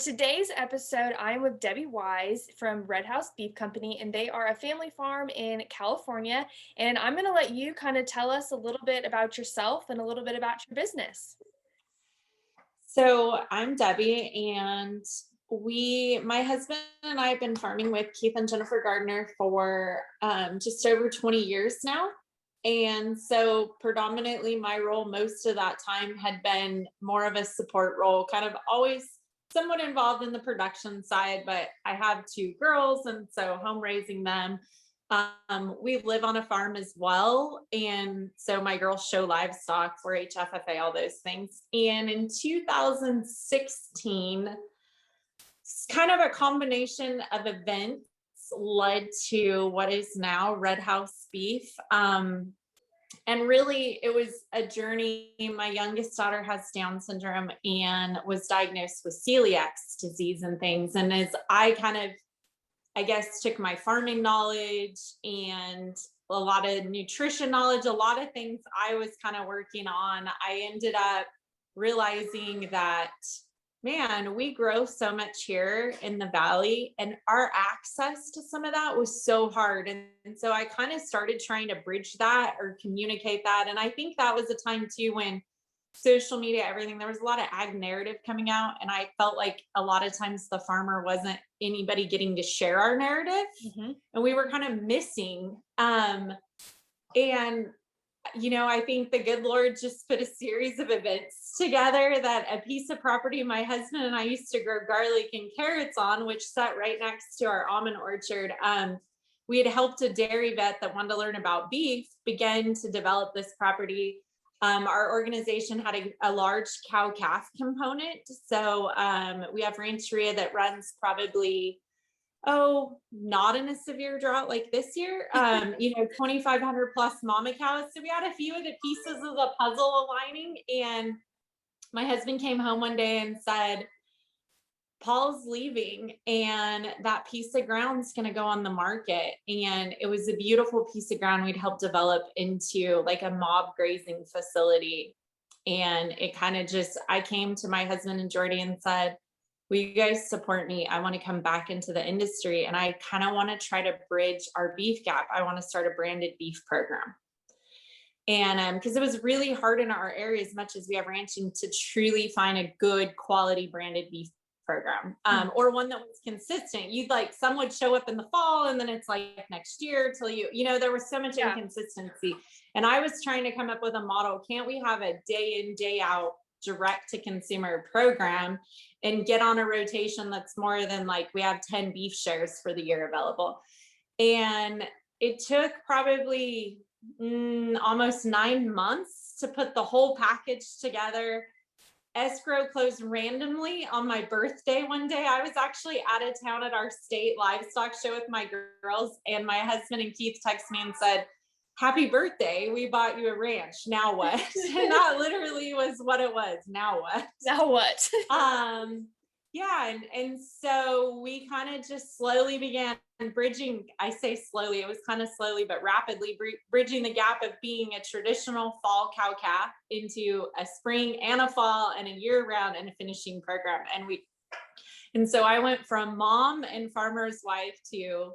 today's episode, I'm with Debbie Wise from Redhouse Beef Company, and they are a family farm in California. And I'm going to let you kind of tell us a little bit about yourself and a little bit about your business. So I'm Debbie, and my husband and I have been farming with Keith and Jennifer Gardiner for just over 20 years now. And so predominantly my role most of that time had been more of a support role, kind of always somewhat involved in the production side, but I have two girls, and so home raising them. We live on a farm as well. And so my girls show livestock, 4-H, FFA, all those things. And in 2016, it's kind of a combination of events led to what is now Redhouse Beef. And really, it was a journey. My youngest daughter has Down syndrome and was diagnosed with celiac disease and things. And as I took my farming knowledge and a lot of nutrition knowledge, a lot of things I was kind of working on, I ended up realizing that, man, we grow so much here in the Valley, and our access to some of that was so hard. And so I kind of started trying to bridge that or communicate that. And I think that was a time too when social media, everything, there was a lot of ag narrative coming out. And I felt like a lot of times the farmer wasn't anybody getting to share our narrative. And we were kind of missing. I think the good Lord just put a series of events together, that a piece of property my husband and I used to grow garlic and carrots on, which sat right next to our almond orchard. We had helped a dairy vet that wanted to learn about beef begin to develop this property. Our organization had a large cow-calf component. So we have rancheria that runs probably, not in a severe drought like this year, 2,500 plus mama cows. So we had a few of the pieces of the puzzle aligning. And my husband came home one day and said, Paul's leaving and that piece of ground's going to go on the market. And it was a beautiful piece of ground we'd helped develop into like a mob grazing facility. And it kind of I came to my husband and Geordy and said, will you guys support me? I want to come back into the industry, and I kind of want to try to bridge our beef gap. I want to start a branded beef program. And because it was really hard in our area, as much as we have ranching, to truly find a good quality branded beef program, or one that was consistent. Some would show up in the fall and then it's like next year till there was so much inconsistency. And I was trying to come up with a model. Can't we have a day in, day out direct to consumer program and get on a rotation that's more than we have 10 beef shares for the year available? And it took probably almost 9 months to put the whole package together. Escrow closed randomly on my birthday one day. I was actually out of town at our state livestock show with my girls, and my husband and Keith texted me and said, happy birthday, we bought you a ranch, now what? And that literally was what it was. Now what? Now what? And so we kind of just slowly began bridging. I say slowly, it was kind of slowly but rapidly bridging the gap of being a traditional fall cow-calf into a spring and a fall and a year-round and a finishing program. And so I went from mom and farmer's wife to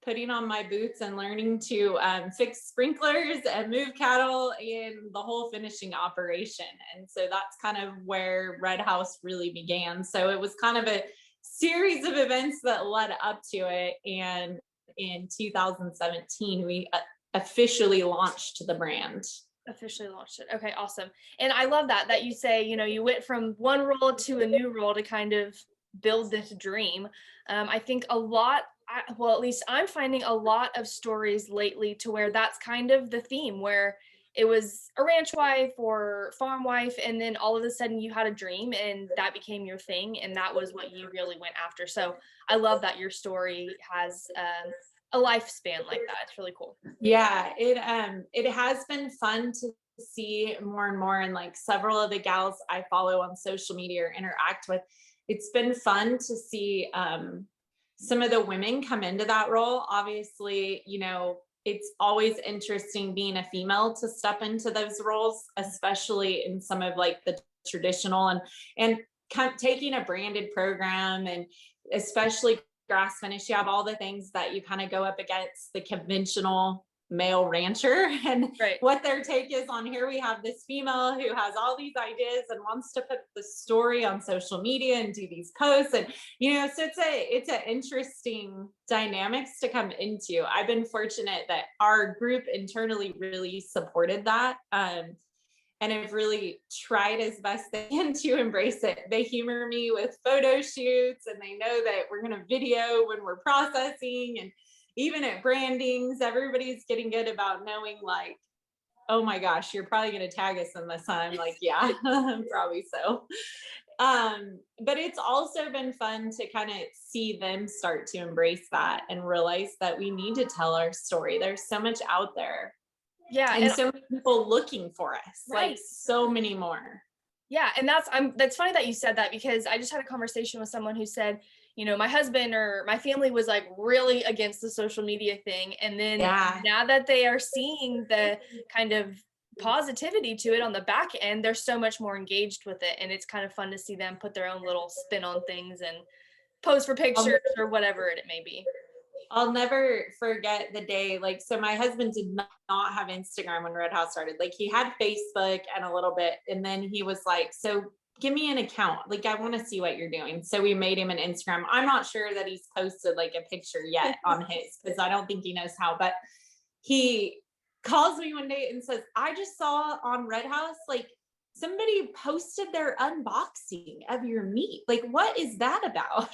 putting on my boots and learning to fix sprinklers and move cattle and the whole finishing operation. And so that's kind of where Redhouse really began. So it was kind of a series of events that led up to it. And in 2017, we officially launched the brand. Officially launched it. Okay, awesome. And I love that you say, you went from one role to a new role to kind of build this dream. I think at least I'm finding a lot of stories lately to where that's kind of the theme, where it was a ranch wife or farm wife, and then all of a sudden you had a dream and that became your thing, and that was what you really went after. So I love that your story has a lifespan like that. It's really cool. Yeah, it has been fun to see more and more, and several of the gals I follow on social media or interact with, it's been fun to see some of the women come into that role. Obviously, it's always interesting being a female to step into those roles, especially in some of the traditional and taking a branded program, and especially grass finish, you have all the things that you kind of go up against the conventional male rancher, and Right. what their take is on, here we have this female who has all these ideas and wants to put the story on social media and do these posts, and so it's a interesting dynamics to come into. I've been fortunate that our group internally really supported that, and have really tried as best they can to embrace it. They humor me with photo shoots, and they know that we're going to video when we're processing, and even at brandings, everybody's getting good about knowing, like, oh my gosh, you're probably going to tag us in this. I'm like, yeah, probably so. But it's also been fun to kind of see them start to embrace that and realize that we need to tell our story. There's so much out there. Yeah. And so many people looking for us, right. like so many more. Yeah. And that's funny that you said that, because I just had a conversation with someone who said, my husband or my family was like really against the social media thing. And then now that they are seeing the kind of positivity to it on the back end, they're so much more engaged with it. And it's kind of fun to see them put their own little spin on things and post for pictures or whatever it may be. I'll never forget the day, like, so my husband did not have Instagram when Redhouse started. Like, he had Facebook and a little bit, and then he was like, so give me an account. Like, I want to see what you're doing. So we made him an Instagram. I'm not sure that he's posted like a picture yet on his, because I don't think he knows how, but he calls me one day and says, I just saw on Redhouse, like, somebody posted their unboxing of your meat. Like, what is that about?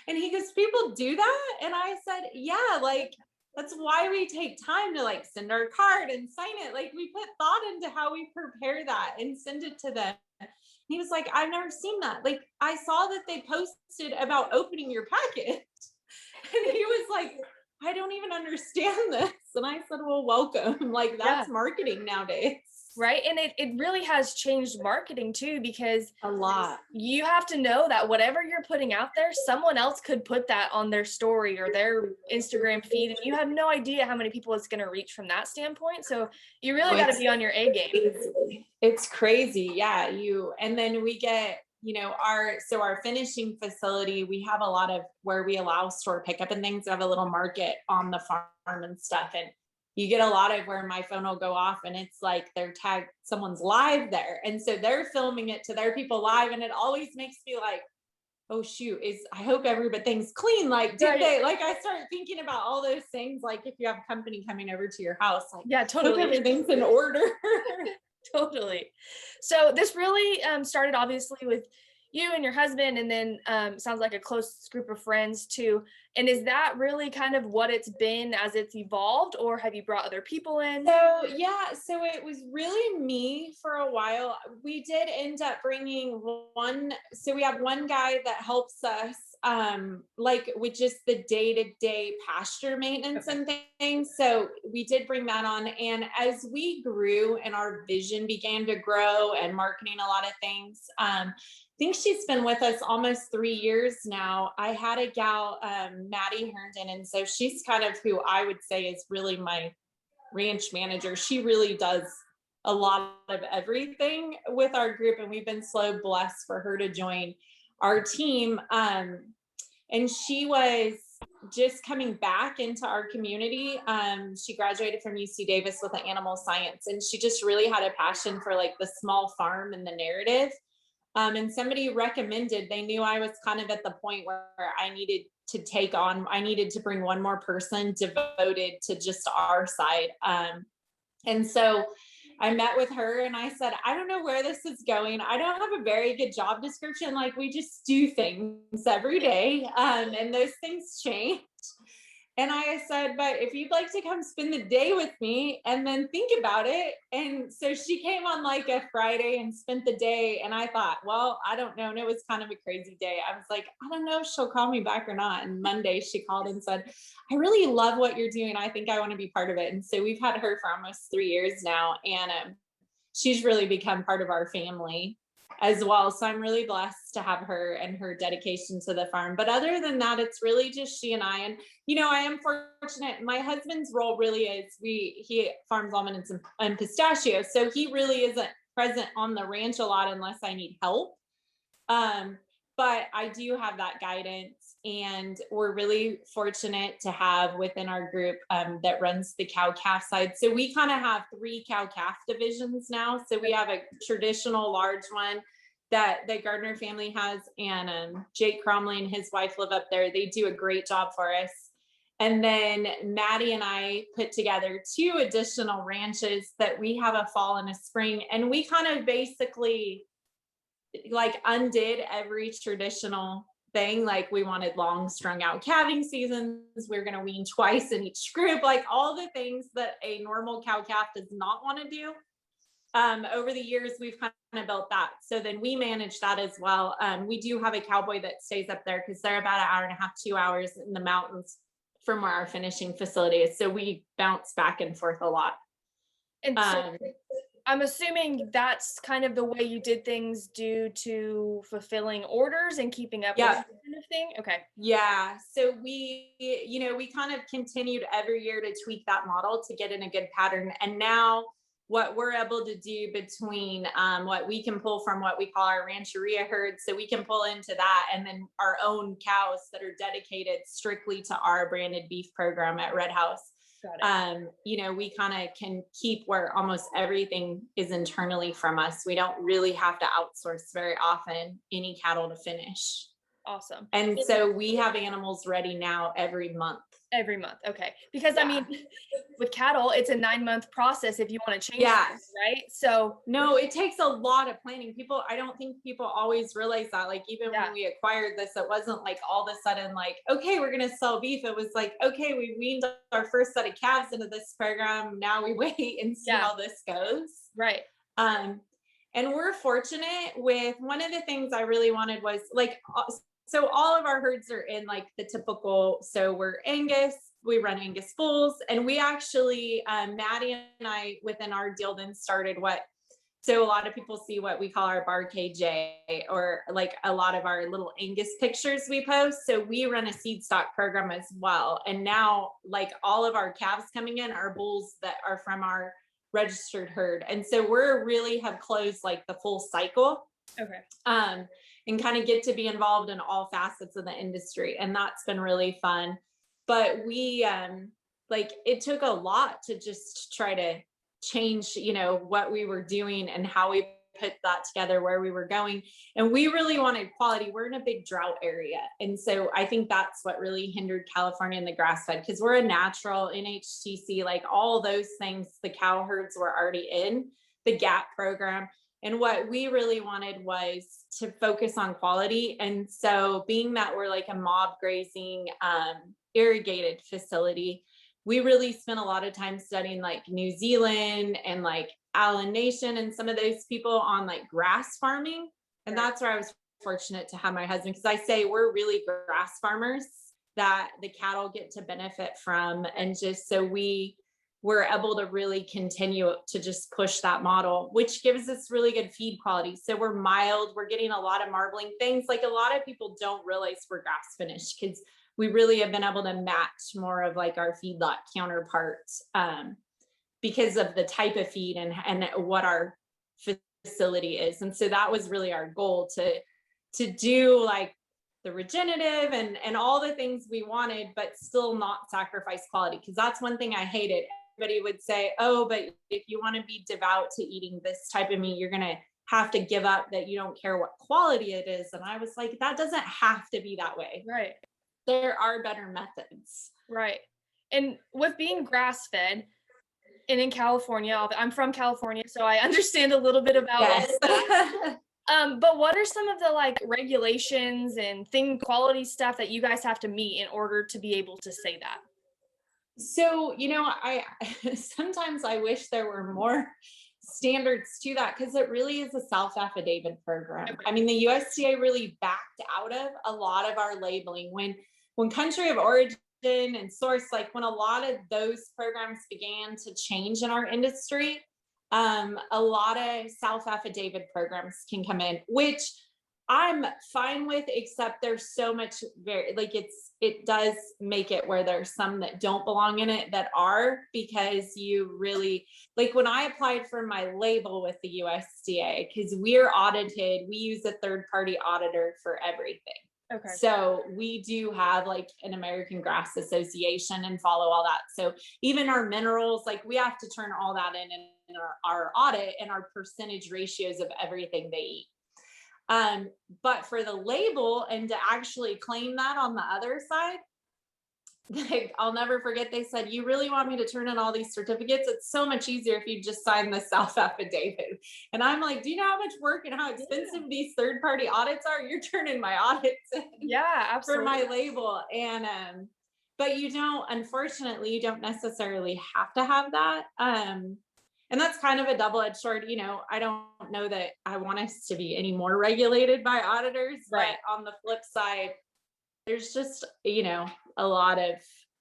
And he goes, people do that? And I said, yeah, like, that's why we take time to like send our card and sign it. Like, we put thought into how we prepare that and send it to them. And he was like, I've never seen that. Like, I saw that they posted about opening your package. And he was like, I don't even understand this. And I said, well, welcome. Like, that's marketing nowadays. Right. And it really has changed marketing too, because a lot. You have to know that whatever you're putting out there, someone else could put that on their story or their Instagram feed, and you have no idea how many people it's going to reach from that standpoint. So you really got to be on your A game. It's crazy. Yeah. And then we get, our finishing facility, we have a lot of where we allow store pickup and things. We have a little market on the farm and stuff. And you get a lot of where my phone will go off and it's like they're tagged, someone's live there. And so they're filming it to their people live. And it always makes me like, oh shoot, I hope everything's clean. Like, did they, like, I start thinking about all those things. Like, if you have company coming over to your house, like, yeah, totally. Everything's in order. Totally. So this really started obviously with you and your husband, and then sounds like a close group of friends too. And is that really kind of what it's been as it's evolved, or have you brought other people in? So it was really me for a while. We did end up bringing one. So we have one guy that helps us like with just the day-to-day pasture maintenance and things. So we did bring that on. And as we grew and our vision began to grow and marketing a lot of things, I think she's been with us almost 3 years now. I had a gal, Maddie Herndon, and so she's kind of who I would say is really my ranch manager. She really does a lot of everything with our group, and we've been so blessed for her to join our team. And she was just coming back into our community. She graduated from UC Davis with an animal science, and she just really had a passion for like the small farm and the narrative. And somebody recommended, they knew I was kind of at the point where I needed to bring one more person devoted to just our side. And so I met with her and I said, I don't know where this is going. I don't have a very good job description. Like, we just do things every day. And those things change. And I said, but if you'd like to come spend the day with me and then think about it. And so she came on like a Friday and spent the day. And I thought, well, I don't know. And it was kind of a crazy day. I was like, I don't know if she'll call me back or not. And Monday she called and said, I really love what you're doing. I think I want to be part of it. And so we've had her for almost 3 years now. And she's really become part of our family as well. So I'm really blessed to have her and her dedication to the farm. But other than that, it's really just she and I. And, I am fortunate. My husband's role really is he farms almonds and pistachios. So he really isn't present on the ranch a lot unless I need help. But I do have that guidance, and we're really fortunate to have within our group that runs the cow calf side. So we kind of have 3 cow calf divisions now. So we have a traditional large one that the Gardiner family has, and Jake Cromley and his wife live up there. They do a great job for us. And then Maddie and I put together 2 additional ranches that we have a fall and a spring. And we kind of basically like undid every traditional thing. Like we wanted long strung out calving seasons. We were going to wean twice in each group, like all the things that a normal cow calf does not want to do. Over the years, we've kind of built that. So then we manage that as well. We do have a cowboy that stays up there because they're about 1.5 hours, 2 hours in the mountains from where our finishing facility is. So we bounce back and forth a lot. And so I'm assuming that's kind of the way you did things due to fulfilling orders and keeping up with that kind of thing. Okay. Yeah. So we kind of continued every year to tweak that model to get in a good pattern. And now what we're able to do between what we can pull from what we call our rancheria herd, so we can pull into that, and then our own cows that are dedicated strictly to our branded beef program at Redhouse. We kind of can keep where almost everything is internally from us. We don't really have to outsource very often any cattle to finish. Awesome. And so we have animals ready now every month. Every month. Okay. Because I mean, with cattle, it's a 9-month process if you want to change things, right? So no, it takes a lot of planning. I don't think people always realize that. Like even when we acquired this, it wasn't like all of a sudden like, okay, we're going to sell beef. It was like, okay, we weaned our first set of calves into this program. Now we wait and see how this goes. Right. And we're fortunate with one of the things I really wanted was like, so all of our herds are in like the typical, so we're Angus, we run Angus bulls, and we actually, Maddie and I within our deal then started so a lot of people see what we call our bar KJ, or like a lot of our little Angus pictures we post. So we run a seed stock program as well. And now like all of our calves coming in are bulls that are from our registered herd. And so we're really have closed like the full cycle. Okay. And kind of get to be involved in all facets of the industry. And that's been really fun. But we, it took a lot to just try to change, what we were doing and how we put that together, where we were going. And we really wanted quality. We're in a big drought area. And so I think that's what really hindered California and the grass fed, because we're a natural NHTC, like all those things, the cow herds were already in the GAP program. And what we really wanted was to focus on quality. And so being that we're like a mob grazing, irrigated facility, we really spent a lot of time studying like New Zealand and like Allen Nation and some of those people on like grass farming. And that's where I was fortunate to have my husband, because I say we're really grass farmers that the cattle get to benefit from. And just so we're able to really continue to just push that model, which gives us really good feed quality. So we're mild, we're getting a lot of marbling things. Like a lot of people don't realize we're grass finished, because we really have been able to match more of like our feedlot counterparts because of the type of feed and what our facility is. And so that was really our goal, to do like the regenerative and all the things we wanted, but still not sacrifice quality. Because that's one thing I hated. Everybody would say, oh, but if you want to be devout to eating this type of meat, you're going to have to give up that you don't care what quality it is. And I was like, that doesn't have to be that way. Right. There are better methods. Right. And with being grass fed and in California, I'm from California, so I understand a little bit about that. But what are some of the like regulations and quality stuff that you guys have to meet in order to be able to say that? So, I sometimes I wish there were more standards to that, because it really is a self-affidavit program. Okay. I mean, the USDA really backed out of a lot of our labeling when country of origin and source, like when a lot of those programs began to change in our industry, a lot of self-affidavit programs can come in, which I'm fine with, except there's so much like it does make it where there's some that don't belong in it that are, because you really, like when I applied for my label with the USDA, because we're audited, we use a third party auditor for everything. Okay. So we do have like an American Grass Association and follow all that. So even our minerals, like we have to turn all that in our audit and our percentage ratios of everything they eat. But for the label and to actually claim that on the other side, like, I'll never forget, they said, you really want me to turn in all these certificates? It's so much easier if you just sign the self affidavit. And I'm like, do you know how much work and how expensive these third party audits are? You're turning my audits in absolutely. for my label. And, but you don't, unfortunately, you don't necessarily have to have that. And that's kind of a double-edged sword. You know, I don't know that I want us to be any more regulated by auditors, right. But on the flip side, there's just, you know, a lot of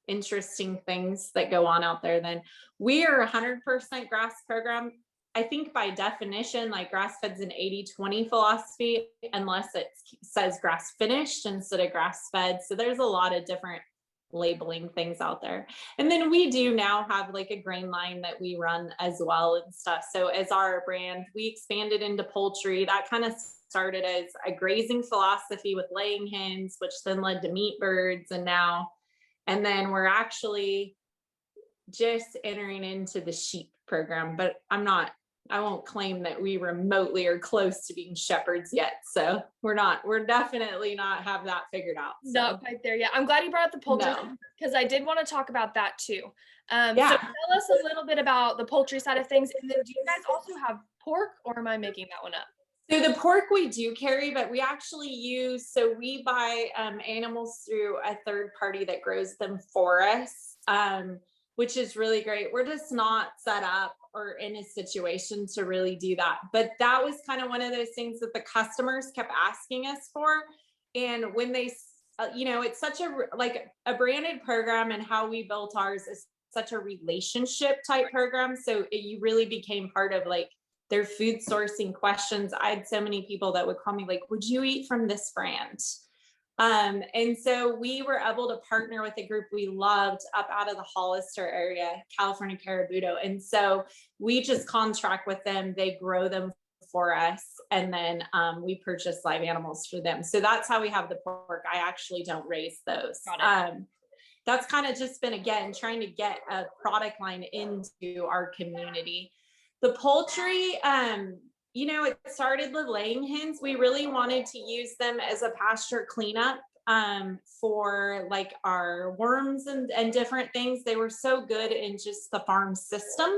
interesting things that go on out there. Then we are 100% grass program. I think by definition, like grass fed's an 80-20 philosophy, unless it says grass finished instead of grass fed. So there's a lot of different labeling things out there. And then we do now have like a grain line that we run as well and stuff. So as our brand, we expanded into poultry. That kind of started as a grazing philosophy with laying hens, which then led to meat birds. And then we're actually just entering into the sheep program, but I won't claim that we remotely are close to being shepherds yet. So we're definitely not have that figured out. So. Not quite there yet. I'm glad you brought up the poultry because I did want to talk about that too. So tell us a little bit about the poultry side of things. And then do you guys also have pork, or am I making that one up? So the pork we do carry, but we actually we buy animals through a third party that grows them for us, which is really great. We're just not set up or in a situation to really do that. But that was kind of one of those things that the customers kept asking us for. And when they, it's such a branded program, and how we built ours is such a relationship type program. So you really became part of like their food sourcing questions. I had so many people that would call me like, would you eat from this brand? And so we were able to partner with a group we loved up out of the Hollister area, California Carabudo. And so we just contract with them. They grow them for us. And then we purchase live animals for them. So that's how we have the pork. I actually don't raise those. That's kind of just been, again, trying to get a product line into our community. The poultry, it started with laying hens. We really wanted to use them as a pasture cleanup for like our worms and different things. They were so good in just the farm system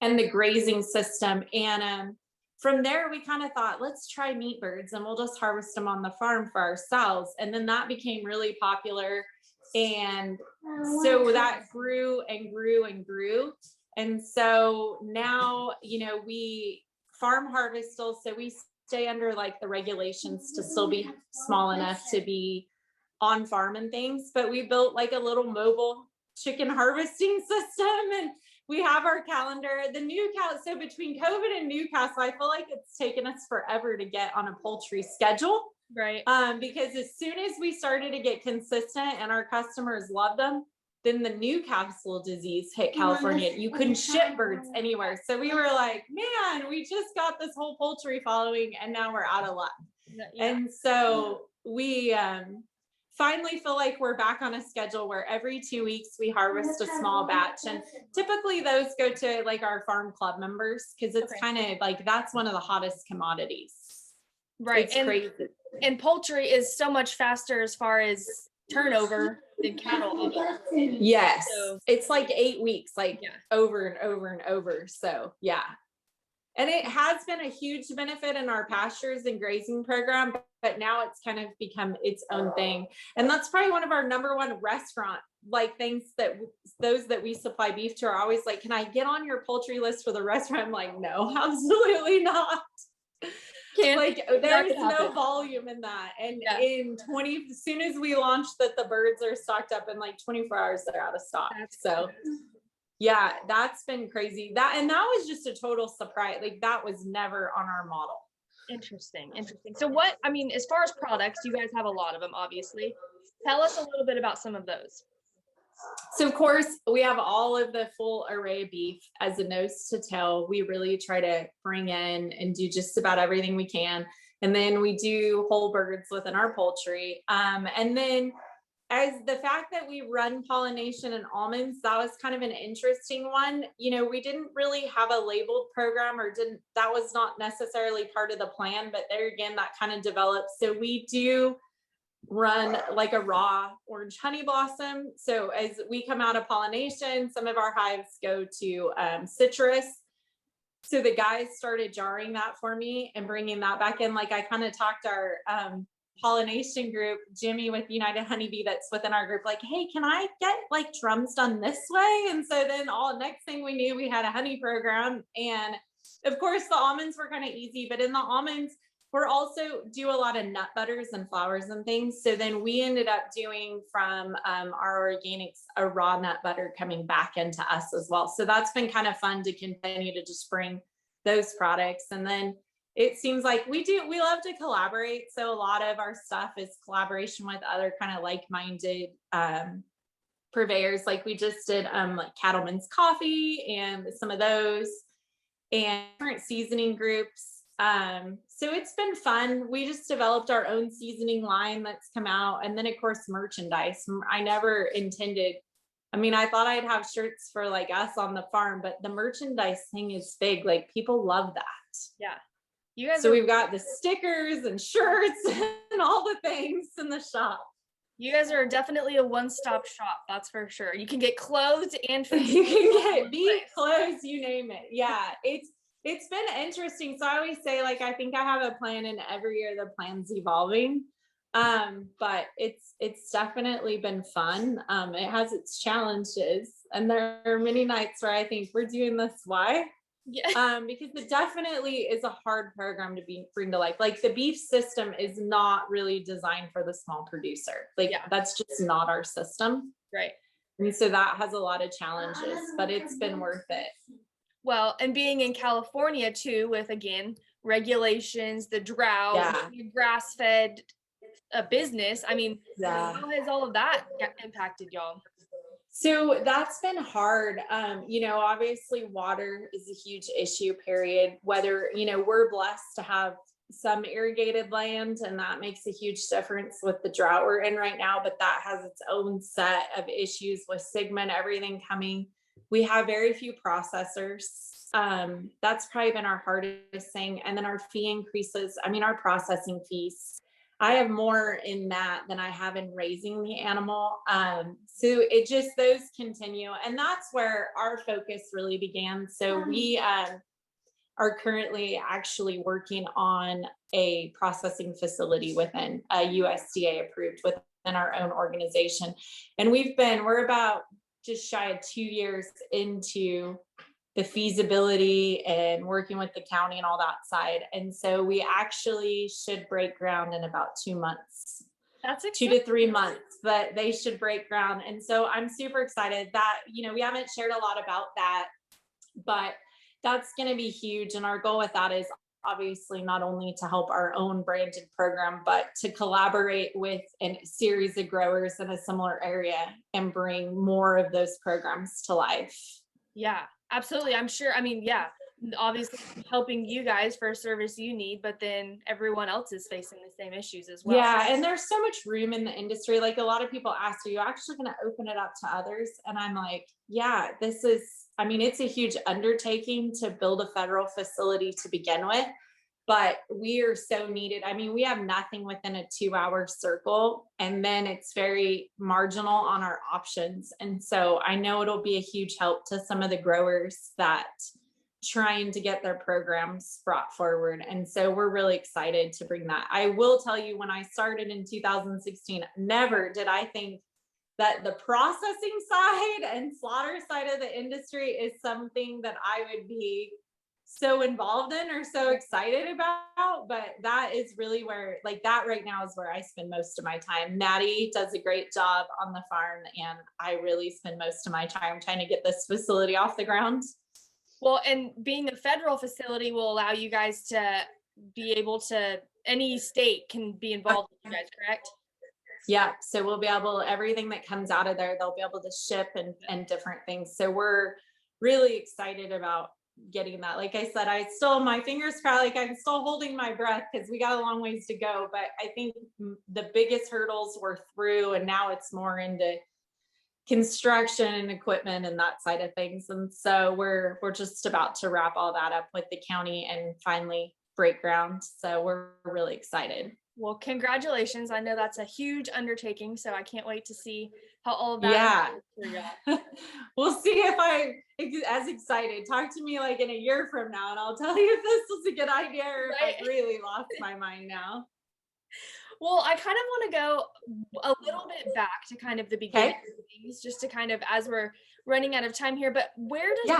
and the grazing system. And from there, we kind of thought, let's try meat birds and we'll just harvest them on the farm for ourselves. And then that became really popular. And so that grew and grew and grew. And so now, we farm harvest still, so we stay under like the regulations to still be small enough to be on farm and things, but we built like a little mobile chicken harvesting system, and we have our calendar. The Newcastle, so between COVID and Newcastle, I feel like it's taken us forever to get on a poultry schedule. Right. Because as soon as we started to get consistent and our customers loved them, then the Newcastle disease hit California. You couldn't ship birds anywhere. So we were like, man, we just got this whole poultry following and now we're out of luck. Yeah. And so we finally feel like we're back on a schedule where every 2 weeks we harvest a small batch. And typically those go to like our farm club members, because it's kind of like, that's one of the hottest commodities. Right. It's crazy. And poultry is so much faster as far as turnover than cattle. Yes. So, it's like 8 weeks, over and over and over. So yeah. And it has been a huge benefit in our pastures and grazing program, but now it's kind of become its own thing. And that's probably one of our number one restaurant things that those that we supply beef to are always like, can I get on your poultry list for the restaurant? I'm like, no, absolutely not. There's no volume in that. And as soon as we launched that, the birds are stocked up in like 24 hours, they're out of stock. Yeah, that's been crazy. That was just a total surprise. Like that was never on our model. Interesting. Interesting. So what, I mean, as far as products, you guys have a lot of them, obviously. Tell us a little bit about some of those. So of course we have all of the full array of beef as a nose to tail. We really try to bring in and do just about everything we can. And then we do whole birds within our poultry. And then as the fact that we run pollination and almonds, that was kind of an interesting one. You know, we didn't really have a labeled program that was not necessarily part of the plan, but there again, that kind of developed. So we do run like a raw orange honey blossom. So as we come out of pollination, some of our hives go to citrus. So the guys started jarring that for me and bringing that back in. Like I kind of talked our pollination group, Jimmy with United Honeybee that's within our group, like, hey, can I get like drums done this way? And so then next thing we knew, we had a honey program. And of course the almonds were kind of easy, but in the almonds, we're also do a lot of nut butters and flowers and things. So then we ended up doing from our organics, a raw nut butter coming back into us as well. So that's been kind of fun to continue to just bring those products. And then it seems like we love to collaborate. So a lot of our stuff is collaboration with other kind of like-minded purveyors. Like we just did like Cattleman's Coffee and some of those and different seasoning groups. So it's been fun. We just developed our own seasoning line that's come out. And then of course, merchandise. I never intended, I mean, I thought I'd have shirts for like us on the farm, but the merchandise thing is big. Like people love that. Yeah. You guys we've got the stickers and shirts and all the things in the shop. You guys are definitely a one-stop shop, that's for sure. You can get clothes and food. You can get beef, clothes, you name it. Yeah, it's been interesting. So I always say, like, I think I have a plan, and every year the plan's evolving. But it's definitely been fun. It has its challenges, and there are many nights where I think we're doing this. Why? Yeah. Because it definitely is a hard program to bring to life. Like the beef system is not really designed for the small producer. Like that's just not our system. Right. And so that has a lot of challenges, but it's been worth it. Well, and being in California too, with again, regulations, the drought, grass-fed business. I mean, how has all of that impacted y'all? So that's been hard. You know, obviously water is a huge issue, period. Whether, you know, we're blessed to have some irrigated land, and that makes a huge difference with the drought we're in right now, but that has its own set of issues with Sigma and everything coming. We have very few processors. That's probably been our hardest thing. And then our fee increases. I mean, our processing fees, I have more in that than I have in raising the animal. So it just, those continue. And that's where our focus really began. So we are currently actually working on a processing facility within USDA approved within our own organization. And we're about just shy of 2 years into the feasibility and working with the county and all that side. And so we actually should break ground in about 2 months. That's exciting. 2 to 3 months, but they should break ground. And so I'm super excited that, you know, we haven't shared a lot about that, but that's going to be huge. And our goal with that is obviously not only to help our own branded program, but to collaborate with a series of growers in a similar area and bring more of those programs to life. Yeah, absolutely. I'm sure. I mean, yeah, obviously helping you guys for a service you need, but then everyone else is facing the same issues as well. Yeah. And there's so much room in the industry. Like a lot of people ask, are you actually going to open it up to others? And I'm like, yeah, it's a huge undertaking to build a federal facility to begin with, but we are so needed. I mean, we have nothing within a 2-hour circle, and then it's very marginal on our options. And so I know it'll be a huge help to some of the growers that trying to get their programs brought forward. And so we're really excited to bring that. I will tell you, when I started in 2016, never did I think that the processing side and slaughter side of the industry is something that I would be so involved in or so excited about. But that is really where, like, that right now is where I spend most of my time. Natty does a great job on the farm, and I really spend most of my time trying to get this facility off the ground. Well, and being a federal facility will allow you guys to be able to, any state can be involved with you guys, correct? Yeah. So we'll be able, everything that comes out of there, they'll be able to ship and different things. So we're really excited about getting that. Like I said, I still, my fingers crossed, like I'm still holding my breath because we got a long ways to go. But I think the biggest hurdles were through, and now it's more into construction and equipment and that side of things. And so we're just about to wrap all that up with the county and finally break ground. So we're really excited. Well, congratulations. I know that's a huge undertaking, so I can't wait to see how all of that yeah. We'll see if I'm as excited. Talk to me like in a year from now and I'll tell you if this was a good idea or if I've really lost my mind now. Well, I kind of want to go a little bit back to kind of the beginning of things, just to kind of, as we're running out of time here, but where does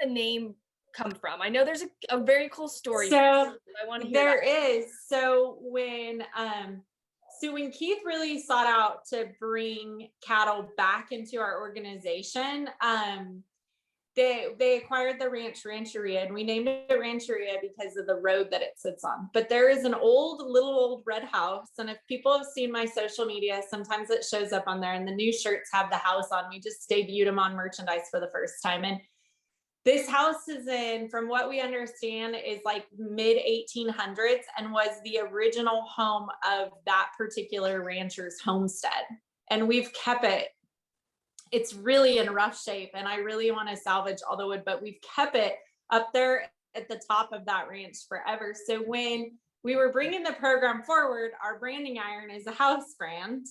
the name come from? I know there's a very cool story. So I want to hear there is. So when Keith really sought out to bring cattle back into our organization, they acquired the Rancheria, and we named it Rancheria because of the road that it sits on. But there is an little old red house, and if people have seen my social media, sometimes it shows up on there, and the new shirts have the house on. We just debuted them on merchandise for the first time, and this house is in, from what we understand, is like mid 1800s and was the original home of that particular rancher's homestead. And we've kept it. It's really in rough shape, and I really want to salvage all the wood, but we've kept it up there at the top of that ranch forever. So when we were bringing the program forward, our branding iron is a house brand,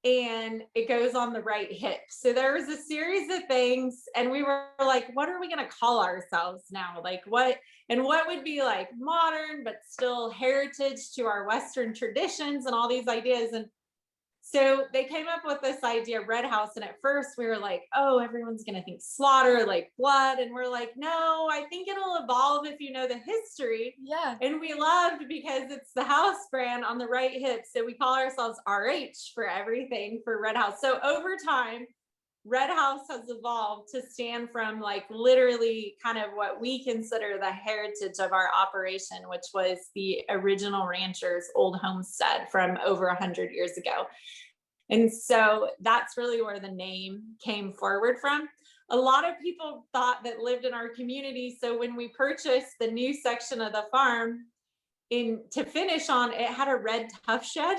and it goes on the right hip. So there was a series of things, and we were like, what are we going to call ourselves now? Like what would be like modern, but still heritage to our Western traditions and all these ideas. And so they came up with this idea of Redhouse. And at first we were like, oh, everyone's going to think slaughter, like blood. And we're like, no, I think it'll evolve if you know the history. Yeah. And we loved because it's the house brand on the right hip. So we call ourselves RH for everything for Redhouse. So over time, Redhouse has evolved to stand from like literally kind of what we consider the heritage of our operation, which was the original rancher's old homestead from over 100 years ago. And so that's really where the name came forward from. A lot of people thought that lived in our community. So when we purchased the new section of the farm to finish on, it had a red tough shed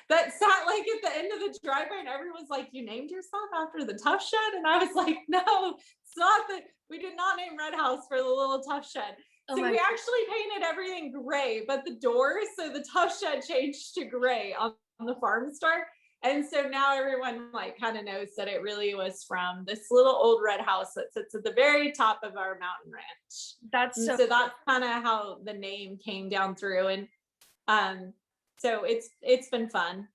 that sat like at the end of the driveway, and everyone's like, you named yourself after the tough shed? And I was like, no, it's not that. We did not name Redhouse for the little tough shed. So we actually painted everything gray, but the doors, so the tough shed changed to gray on the farm store. And so now everyone like kind of knows that it really was from this little old red house that sits at the very top of our mountain ranch. So that's kind of how the name came down through. And so it's been fun.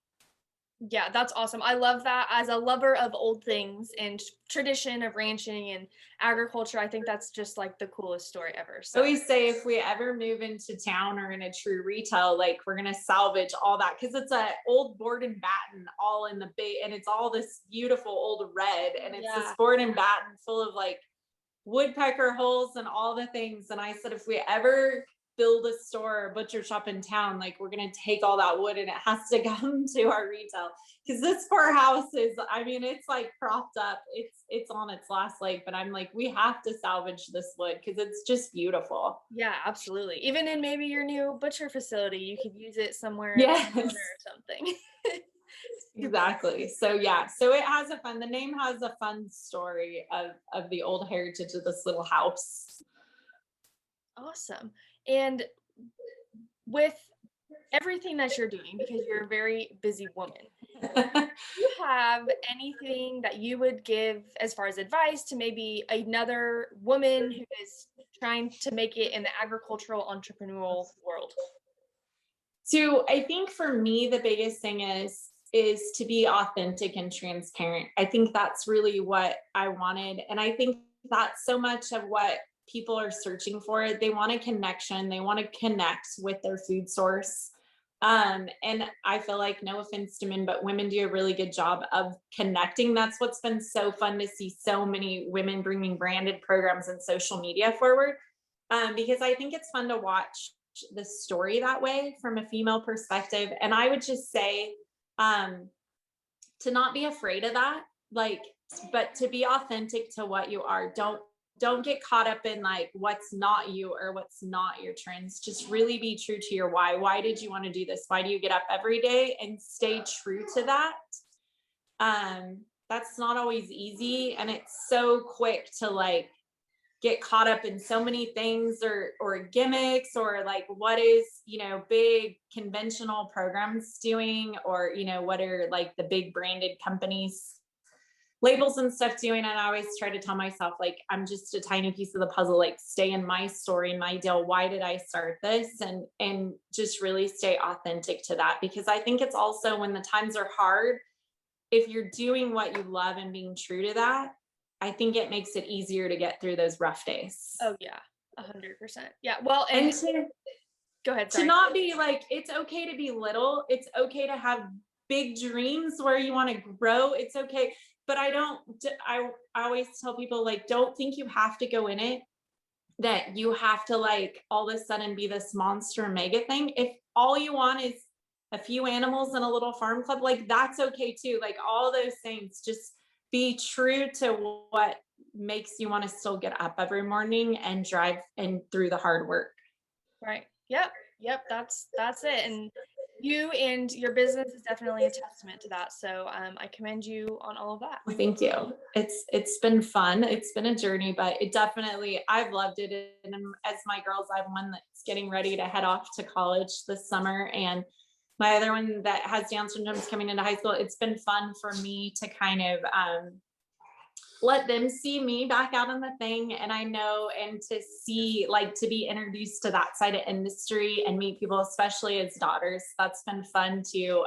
Yeah, that's awesome. I love that. As a lover of old things and tradition of ranching and agriculture, I think that's just like the coolest story ever. So I always say if we ever move into town or in a true retail, like we're going to salvage all that, because it's a old board and batten all in the bait, and it's all this beautiful old red, and it's this board and batten full of like woodpecker holes and all the things. And I said, if we ever build a store or butcher shop in town, like we're going to take all that wood and it has to come to our retail, because this poor house is, I mean, it's like propped up, it's on its last leg, but I'm like, we have to salvage this wood because it's just beautiful. Yeah, absolutely. Even in maybe your new butcher facility, you could use it somewhere or something. Exactly. So yeah, so it has the name has a fun story of the old heritage of this little house. Awesome. And with everything that you're doing, because you're a very busy woman, do you have anything that you would give as far as advice to maybe another woman who is trying to make it in the agricultural entrepreneurial world? So I think for me, the biggest thing is to be authentic and transparent. I think that's really what I wanted. And I think that's so much of what people are searching for. They want a connection. They want to connect with their food source. And I feel like, no offense to men, but women do a really good job of connecting. That's what's been so fun to see so many women bringing branded programs and social media forward. Because I think it's fun to watch the story that way from a female perspective. And I would just say, to not be afraid of that, like, but to be authentic to what you are. Don't get caught up in like what's not you or what's not your trends. Just really be true to your why. Why did you want to do this? Why do you get up every day? And stay true to that. That's not always easy, and it's so quick to like get caught up in so many things or gimmicks, or like what is, you know, big conventional programs doing, or, you know, what are like the big branded companies labels and stuff doing. And I always try to tell myself, like, I'm just a tiny piece of the puzzle, like stay in my story, my deal. Why did I start this? And just really stay authentic to that, because I think it's also when the times are hard, if you're doing what you love and being true to that, I think it makes it easier to get through those rough days. Oh yeah, 100%. Yeah. Well, and go ahead. Sorry. To not be like, it's okay to be little. It's okay to have big dreams where you want to grow. It's okay. But I always tell people, like, don't think you have to go in it, that you have to like all of a sudden be this monster mega thing. If all you want is a few animals in a little farm club, like that's okay too. Like all those things, just be true to what makes you want to still get up every morning and drive and through the hard work. Right. Yep. That's it. And you and your business is definitely a testament to that. So I commend you on all of that. Well, thank you. It's been fun. It's been a journey, but it definitely, I've loved it. And as my girls, I have one that's getting ready to head off to college this summer, and my other one that has Down syndrome is coming into high school. It's been fun for me to kind of let them see me back out in the thing. And I know, and to see, like, to be introduced to that side of industry and meet people, especially as daughters. That's been fun to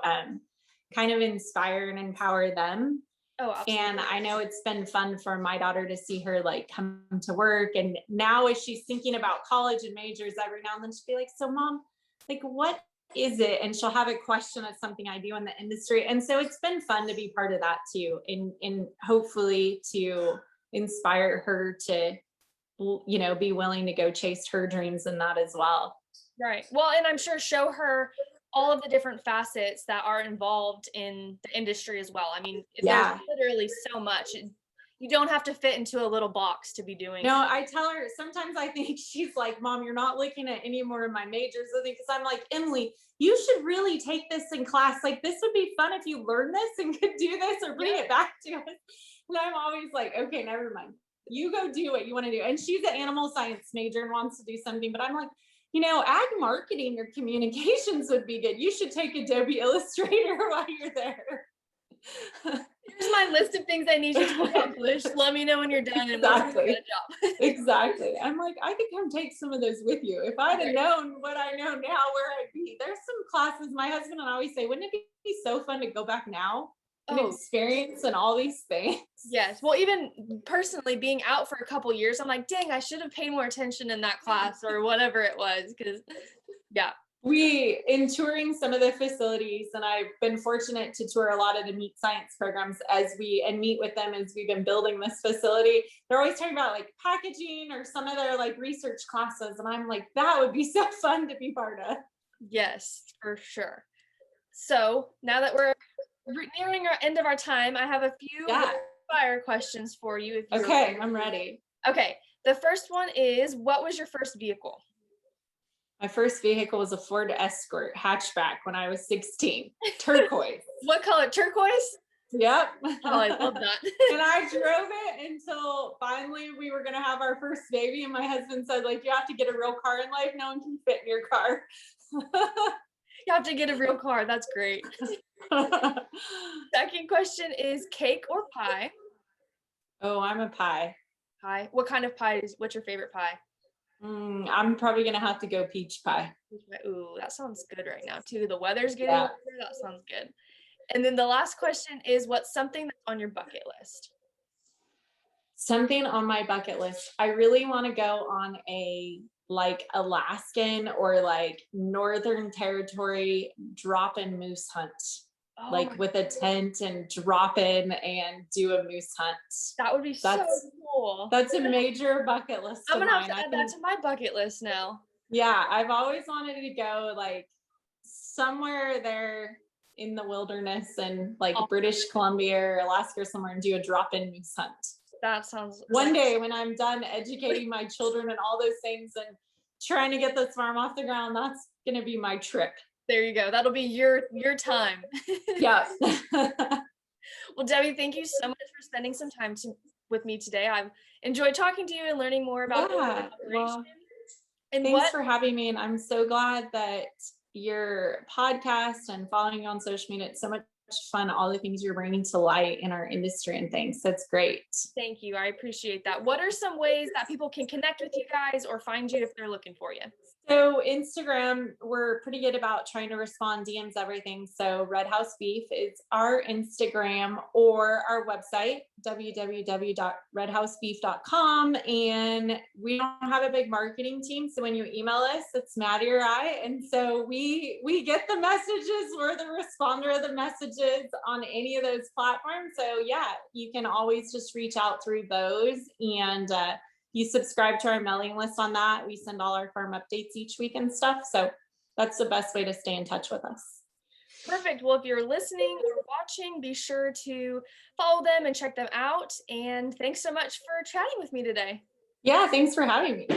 kind of inspire and empower them. Oh, absolutely. And I know it's been fun for my daughter to see her like come to work. And now as she's thinking about college and majors, every now and then she'll be like, so mom, like, what is it? And she'll have a question of something I do in the industry. And so it's been fun to be part of that too. And hopefully to inspire her to, you know, be willing to go chase her dreams in that as well. Right. Well, and I'm sure show her all of the different facets that are involved in the industry as well. I mean, there's literally so much. You don't have to fit into a little box to be doing. No, I tell her, sometimes I think she's like, Mom, you're not looking at any more of my majors. Because I'm like, Emily, you should really take this in class. Like, this would be fun if you learned this and could do this or bring it back to us. And I'm always like, okay, never mind. You go do what you want to do. And she's an animal science major and wants to do something. But I'm like, you know, ag marketing or communications would be good. You should take Adobe Illustrator while you're there. Here's my list of things I need you to accomplish. Let me know when you're done. Exactly. And we'll get a job. Exactly. I'm like, I could come take some of those with you. If I'd have known what I know now, where I'd be. There's some classes my husband and I always say, wouldn't it be so fun to go back now and experience and all these things? Yes. Well, even personally being out for a couple years, I'm like, dang, I should have paid more attention in that class or whatever it was. Because in touring some of the facilities, and I've been fortunate to tour a lot of the meat science programs and meet with them as we've been building this facility. They're always talking about like packaging or some of their like research classes. And I'm like, that would be so fun to be part of. Yes, for sure. So now that we're nearing our end of our time, I have a few fire questions for you. Okay, I'm ready. Okay. The first one is, what was your first vehicle? My first vehicle was a Ford Escort hatchback when I was 16. Turquoise. What color? Turquoise? Yep. Oh, I love that. And I drove it until finally we were going to have our first baby. And my husband said, like, you have to get a real car in life. No one can fit in your car. You have to get a real car. That's great. Second question is, cake or pie? Oh, I'm a pie. Pie. What kind of pie what's your favorite pie? I'm probably going to have to go peach pie. Ooh, that sounds good right now too. The weather's getting warmer. That sounds good. And then the last question is, what's something that's on your bucket list? Something on my bucket list. I really want to go on a like Alaskan or like Northern Territory drop-in moose hunt. Like with a tent and drop in and do a moose hunt. That would be so cool. That's a major bucket list. I'm gonna have to add that to my bucket list now. Yeah, I've always wanted to go like somewhere there in the wilderness and like Oh, British Columbia or Alaska or somewhere and do a drop-in moose hunt. that sounds One like, day when I'm done educating my children and all those things and trying to get this farm off the ground, that's going to be my trip. there you go. That'll be your time. Yeah. Well, Debbie, thank you so much for spending some time with me today. I've enjoyed talking to you and learning more about the Yeah. operation. Well, And thanks what for having me. And I'm so glad that your podcast and following you on social media, it's so much fun, all the things you're bringing to light in our industry and things. That's great. Thank you. I appreciate that. What are some ways that people can connect with you guys or find you if they're looking for you? So Instagram, we're pretty good about trying to respond DMs, everything. So Redhouse Beef is our Instagram, or our website, www.redhousebeef.com. And we don't have a big marketing team. So when you email us, it's Maddie or I. And so we get the messages. We're the responder of the messages on any of those platforms. So yeah, you can always just reach out through those. And you subscribe to our mailing list on that. We send all our farm updates each week and stuff. So that's the best way to stay in touch with us. Perfect. Well, if you're listening or watching, be sure to follow them and check them out. And thanks so much for chatting with me today. Yeah, thanks for having me.